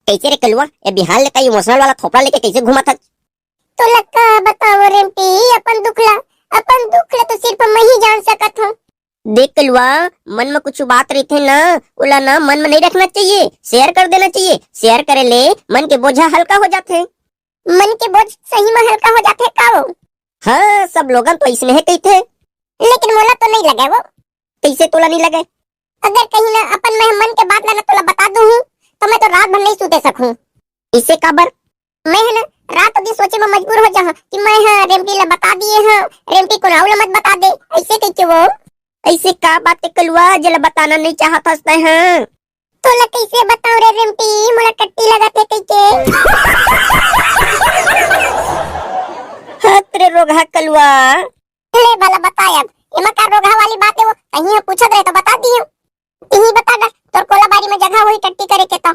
कैसे रे कलुआ, ये बिहार लेकर इमोशनल वाला थोपड़ा लेके कैसे घुमा था? तो लक्का बताओ रेम्पी, अपन दुखला तो सिर्फ मैं ही जान सकत हूँ। देख कलुआ, मन में कुछ बात रही थे ना, उला ना मन में नहीं रखना चाहिए, शेयर कर देना चाहिए। शेयर करे ले मन के बोझा हल्का हो जाते। मन के बोझ सही में हल्का हो जाते का वो? हाँ, सब लोगन तो इसने है कहते, लेकिन मोला तो नहीं लगे वो। कैसे तोला नहीं लगे? अगर कहीं ना अपन में मन के बात ना तोला बता दूँ तो मैं तो रात भर नहीं सोते सकूं। इसे काबर? मैं है ना रात अभी सोचे में मजबूर हो जाऊँ कि मैं रेम्पी ला बता दिए रेम्पी को राहुल मत बता दे, ऐसे कह के वो। ऐसे का बात है कलुआ, जला बताना नहीं चाहता है? तो ला कैसे बताऊं रे रेम्पी, मोला टट्टी लगत है कह के। हाँ तेरे रोगा कलुआ। ले भला बताया, एमा का रोगा वाली बात है वो, कहीं हम पूछत रहे तो बता दियो। तही बता दे तोर कोला बारी में जगह हुई टट्टी करे के तो।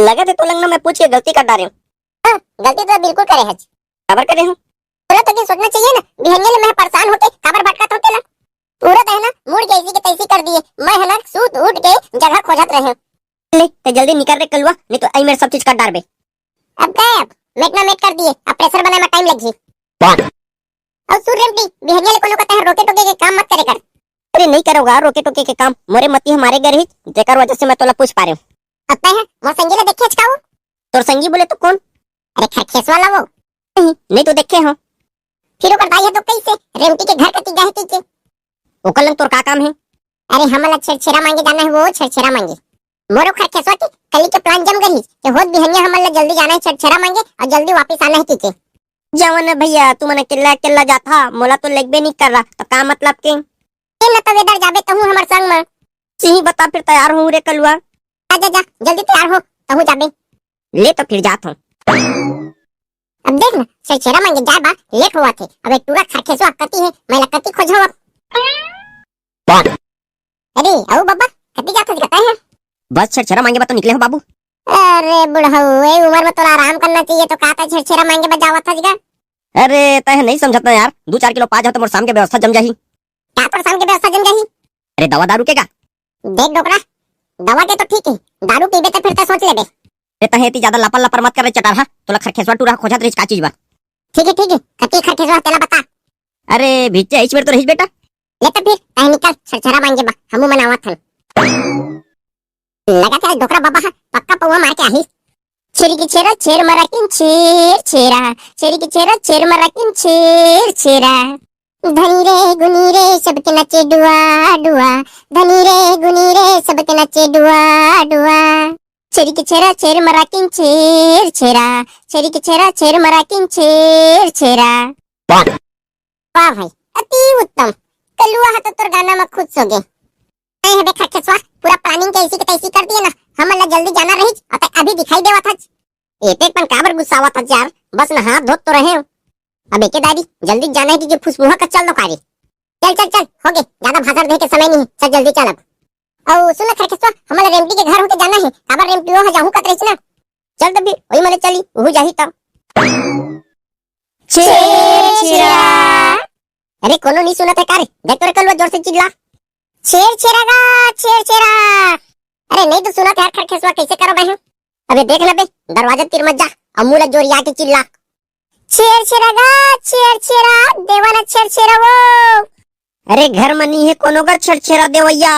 लगे थे तो लगना मैं पूछ के गलती कर डाले हूँ। गलती तो बिल्कुल करे है। खबर करे हूँ पूरा तो सोचना चाहिए ना, बिहंगे ले मैं परेशान होके खबर भटकत होके ना। पूरा तो है ना मूड के ऐसी के तैसी कर दिए, मैं है ना सूत उठ के जगह खोजत रहे हूँ। ले तो जल्दी निकल रे कलुआ, नहीं तो आई मेरे सब चीज काट डाल बे। अब गए, अब मेट ना मेट कर दिए, अब प्रेशर बनाने में टाइम लग जी। और सुन रेम्पी, बिहंगे ले कोनो कहता है रोके टोके के काम मत करे कर। अरे नहीं करोगा रोके टोके के काम, मोरे मती हमारे घर ही जेकर वजह से मैं तोला पूछ पा रही हूँ। अब है वो संगी ले देखे छकाओ। तोर संगी बोले तो कौन? अरे खरखेस वाला वो। नहीं तो देखे हो। फिर ओकर दाई है तो कैसे रेम्पी के घर कती गए के? ओकलन तोर का काम है? अरे हमला छेड़ा मांगे जाना है, वो छेड़ा मांगे। मोरो खरखेसवा के कली के प्लान जम गई कि होत बिहनिया हमला जल्दी जाना है छेड़ा मांगे और जल्दी वापस आना है कीके। जवन भैया तू मने किल्ला जाता, मोला तो लगबे नहीं कर रहा, तो का मतलब के? न तो वेदर जाबे तहू हमर संग में। सही बता, फिर तैयार हूँ रे कलुआ। जा जल्दी तैयार हो तहू जाबे। ले तो फिर जात हूँ। अब देख ना छेड़ा मांगे जाए बा लेट हुआ थे, अब एक पूरा खरखेसवा कती है, मैं कती खोजो अब। अरे आओ बाबा, कती जात कहता है? बस छेड़ा मांगे बा तो निकले हो बाबू। अरे बुढ़ऊ, ए उम्र में तोरा आराम करना चाहिए, तो कहता छेड़ा मांगे बजावा था जगह। अरे तय नहीं समझता यार, 2-4 किलो पा जाओ तो मोर शाम के व्यवस्था जम जाही। क्या पर शाम के व्यवस्था जम जाही? अरे दवा दारू के का? देख डोकरा, दवा के तो ठीक है, दारू पीबे तो फिर तो सोच लेबे। रे तहेती ज्यादा लपर लपर मत कर रे चटारहा, तोला खरखेसवा टूरा खोजत रही का चीज बा। ठीक है कती खरखेसवा तेला बता। अरे भीचे इस बेर तो रही बेटा। ले तो फिर तय निकल, छरछरा मांगे बा हमू मनावत हन। लगा था डोकरा बाबा पक्का पौवा मार के आही। छेरी की छेरा छेर मराकिन छेर छेरा, छेरी की छेरा छेर मराकिन छेर छेरा। धनी रे गुनी रे सबके नचे डुआ डुआ, धनी रे गुनी रे सबके नचे डुआ डुआ। छेरी की छेरा छेर मराकिन छेर छेरा, छेरी की छेरा छेर मराकिन छेर छेरा। वाह भाई, अति उत्तम। कलुआ है तो तोर गाना में खुद सो गए। नहीं है देखा खसवा, पूरा प्लानिंग कैसी के तैसी कर दिए ना, हमला जल्दी जाना रही और अभी दिखाई देवा था। एक पन काबर गुस्सावा था यार, बस ना हाथ धोत तो रहे हो। अब एके दादी जल्दी जाना है कि फुसफुहा का चल दो कारी। चल हो गए, ज्यादा भाषण दे के समय नहीं, चल जल्दी चल अब। और सुन खरखेसवा, हमला रेमटी के घर होके जाना है, काबर रेमटी हो जाहू कत रही ना। चल तभी वही मले चली वहू जाही तब। छेर छेरा। अरे कोनो नहीं सुनत है कारे, देख तो कलवा जोर से चिल्ला। छेर छेरागा छेर छेरा। अरे नहीं तो सुनत है खरखेसवा, कैसे करो बहन? अबे देख ले बे, दरवाजा तीर मत जा, अमूला जोरिया के चिल्ला। छेर छेरागा छेर छेरा, देवाना छेर छेरा वो। अरे घर में नहीं है कोनो घर छेड़ा देवैया।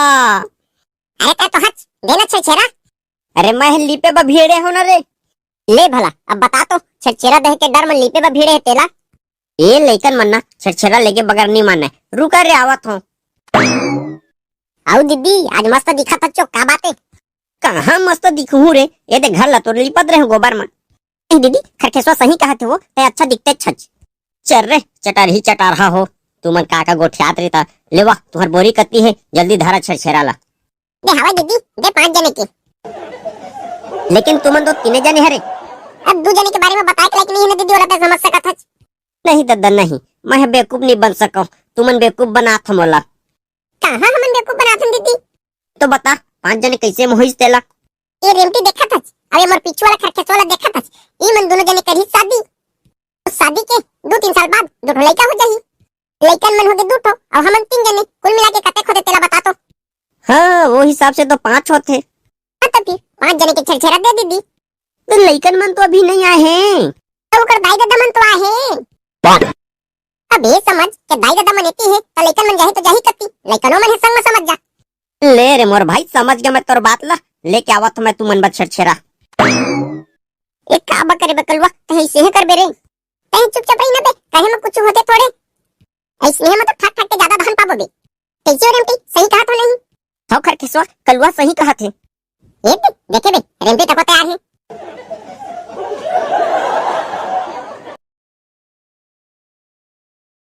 अरे का तो हच देना छेरा। अरे मैं लीपे बा भीड़े हो ना रे। ले भला अब बता तो, छेरा देख के डर में लीपे बा भीड़े है तेला। ये लेकिन मन्ना छेड़ा लेके बगैर नहीं मानना है, रुका रे आवत हूँ। आओ दीदी, आज मस्त दिखा था चो, का बात है? कहाँ मस्त दिखूं रे, ये दे घर ला तो लिपत रहे गोबर में। दीदी खरखेसवा सही कहते हो, ते अच्छा दिखते छच। चल रे चटार ही चटारहा हो, तू मन काका गोठियात रहता। ले वाह तुम्हार बोरी कत्ती है, जल्दी धारा छेड़ा ला। दे हवा दीदी, दे 5 जने की। लेकिन तुमन तो 3 जने हरे। अब 2 जने के बारे में बताए के लायक नहीं है ना दीदी, वाला तो समझ सकत हच। नहीं दादा नहीं, मैं बेवकूफ नहीं बन सका, तुमन बेवकूफ बना था मोला। कहाँ हमन बेवकूफ बनाथन दीदी? तो बता 5 जने कैसे मोहिस तेला? ये रेमटी देखा था, अबे मोर पीछे वाला खरखेस वाला देखा था, ई मन दोनों जने करी शादी। तो शादी के 2-3 साल बाद 2 लड़का हो जाही। लड़कन मन हो गए 2 और हमन 3 जने, कुल मिला के कते खोदे तेला बता तो। हाँ वो हिसाब से तो 5 होते। हाँ तो फिर 5 जने के छेड़ा दे दीदी। तो लइकन मन तो अभी नहीं आए हैं। तो ओकर दाई दादा मन तो आहे। अब ये समझ के दाई दादा मन एती है तो लइकन मन जाही तो जाही कती, लइकनो मन है संग में समझ जा। ले रे मोर भाई, समझ गया मैं तोर बात ला। लेके आवत मैं तू मन बा छरछेरा। एक काबा करे बकलवा तो ऐसे है कर बेरे। तई चुपचाप रही ना बे, कहे में कुछ होते थोड़े। ऐसे है मतलब ठाक ठाक के ज्यादा धन पाबो बे। कैसे हो रेमटी, सही कहा तो नहीं? हो खरखेसवा, कलवा सही कहा थे। ये देखे बे, रेमटी तको तैयार है।